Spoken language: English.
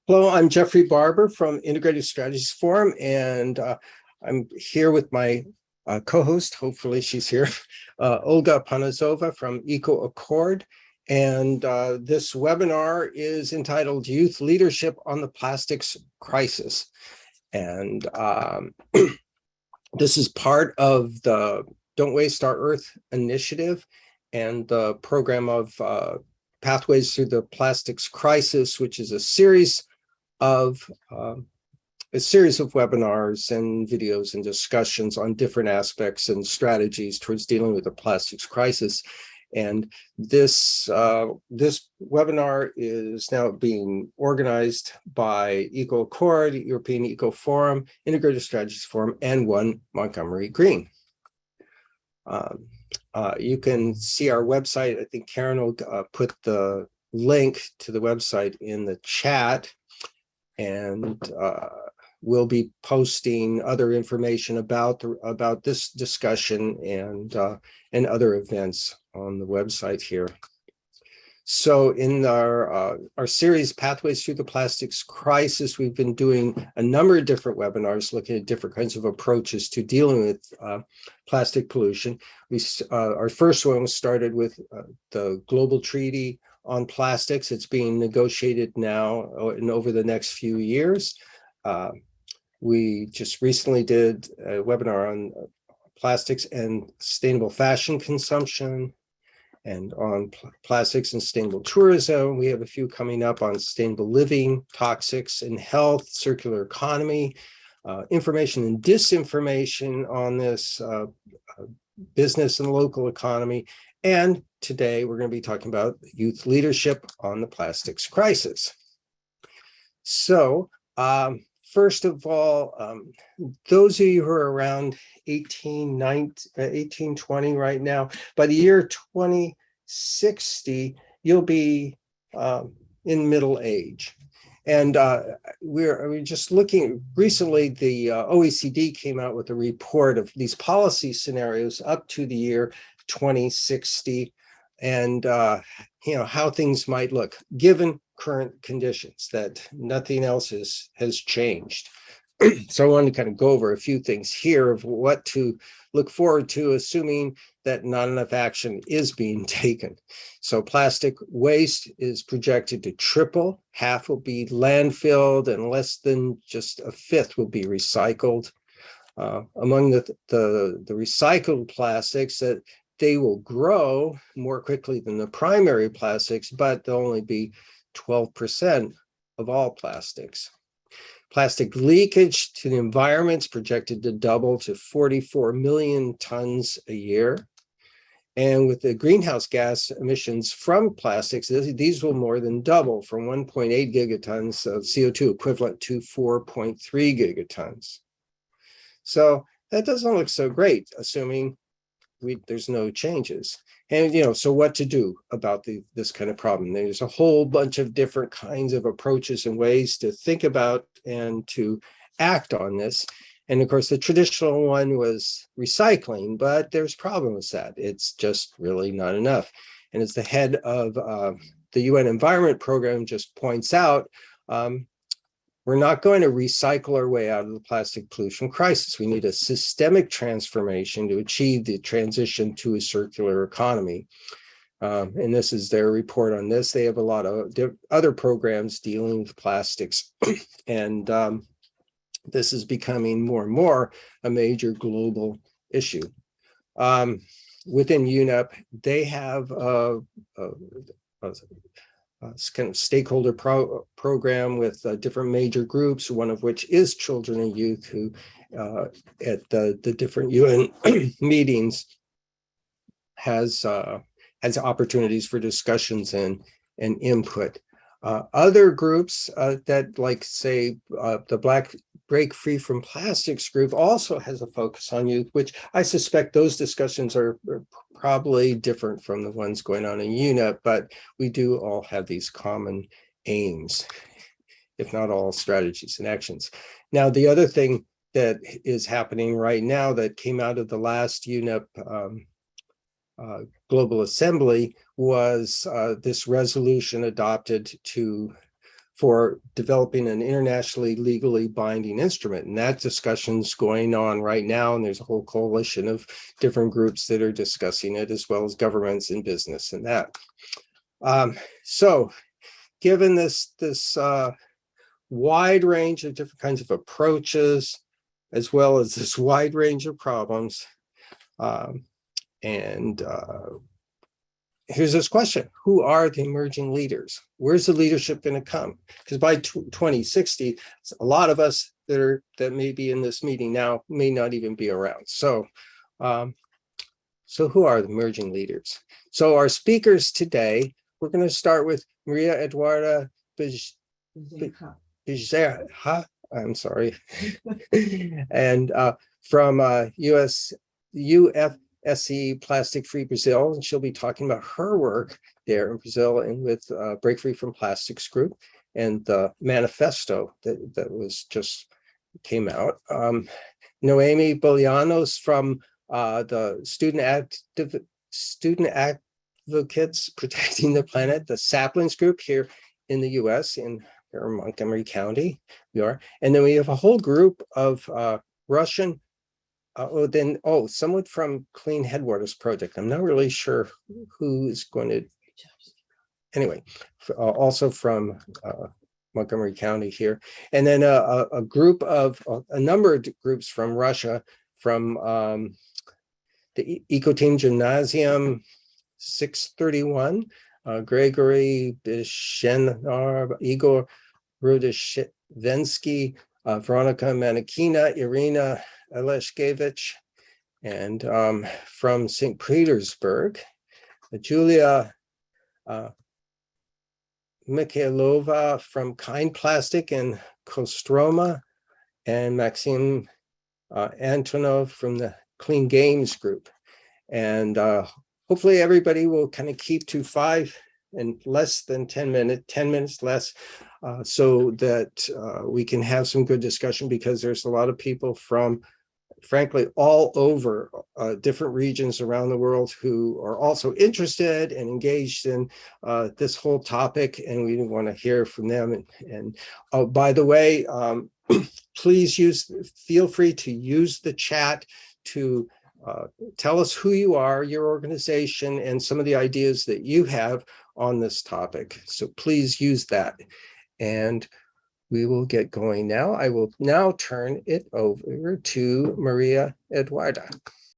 Hello, I'm Jeffrey Barber from Integrated Strategies Forum, and I'm here with my co-host, hopefully she's here, Olga Panazova from EcoAccord. And this webinar is entitled Youth Leadership on the Plastics Crisis. And this is part of the Don't Waste Our Earth initiative and the program of Pathways Through the Plastics Crisis, which is a series of webinars and videos and discussions on different aspects and strategies towards dealing with the plastics crisis. And this webinar is now being organized by EcoAccord, European Eco Forum, Integrated Strategies Forum, and One Montgomery Green. You can see our website. I think Karen will put the link to the website in the chat. And we'll be posting other information about this discussion and other events on the website here. So in our series Pathways Through the Plastics Crisis, we've been doing a number of different webinars looking at different kinds of approaches to dealing with plastic pollution. Our first one was started with the Global Treaty on Plastics. It's being negotiated now and over the next few years. We just recently did a webinar on plastics and sustainable fashion consumption, and on plastics and sustainable tourism. We have a few coming up on sustainable living, toxics and health, circular economy, information and disinformation on this, business and local economy. And today we're going to be talking about youth leadership on the plastics crisis. So first of all, those of you who are around 1820 right now, by the year 2060, you'll be in middle age. And we're just looking, recently the OECD came out with a report of these policy scenarios up to the year 2060 and how things might look given current conditions, that nothing else has changed. So I wanted to kind of go over a few things here of what to look forward to, assuming that not enough action is being taken. So plastic waste is projected to triple. Half will be landfilled and less than just a fifth will be recycled. Among the recycled plastics, that they will grow more quickly than the primary plastics, but they'll only be 12% of all plastics. Plastic leakage to the environment is projected to double to 44 million tons a year. And with the greenhouse gas emissions from plastics, these will more than double from 1.8 gigatons of CO2 equivalent to 4.3 gigatons. So that doesn't look so great, assuming there's no changes. And, so what to do about this kind of problem? There's a whole bunch of different kinds of approaches and ways to think about and to act on this. And of course, the traditional one was recycling, but there's problems with that. It's just really not enough. And as the head of the UN Environment Program just points out, we're not going to recycle our way out of the plastic pollution crisis. We need a systemic transformation to achieve the transition to a circular economy. And this is their report on this. They have a lot of other programs dealing with plastics. And this is becoming more and more a major global issue. Within UNEP, they have kind of stakeholder program with different major groups, one of which is children and youth, who at the different UN meetings has opportunities for discussions and input. Other groups that, like, say, the Black Break Free from Plastics group also has a focus on youth, which I suspect those discussions are probably different from the ones going on in UNEP, but we do all have these common aims, if not all strategies and actions. Now, the other thing that is happening right now that came out of the last UNEP Global Assembly was this resolution adopted to for developing an internationally legally binding instrument. And that discussion's going on right now. And there's a whole coalition of different groups that are discussing it, as well as governments and business and that. So given this wide range of different kinds of approaches, as well as this wide range of problems, here's this question: who are the emerging leaders? Where's the leadership going to come? Because by 2060, a lot of us that may be in this meeting now may not even be around. So who are the emerging leaders? So our speakers today, we're going to start with Maria Eduarda Bezerra. I'm sorry. And from UFSC Plastic Free Brazil, and she'll be talking about her work there in Brazil and with Break Free from Plastics Group and the manifesto that was just came out. Noemi Bolianos from the Student Advocates Protecting the Planet, the Saplings Group here in the US, in Montgomery County, we are. And then we have a whole group of Russian, someone from Clean Headwaters Project. I'm not really sure who is going to, anyway, also from Montgomery County here. And then a group of, a number of groups from Russia, from the Eco Team Gymnasium 631, Gregory Bishenar, Igor Rudishvensky, Veronica Manikina, Irina Aleshkevich, and from St. Petersburg, Julia Mikhailova from Kind Plastic and Kostroma, and Maxim Antonov from the Clean Games Group. And hopefully everybody will kind of keep to 5 and less than 10 minutes less, so that we can have some good discussion, because there's a lot of people from, frankly, all over different regions around the world who are also interested and engaged in this whole topic, and we want to hear from them. And oh, by the way, please feel free to use the chat to tell us who you are, your organization, and some of the ideas that you have on this topic. So please use that. And we will get going now. I will now turn it over to Maria Eduarda.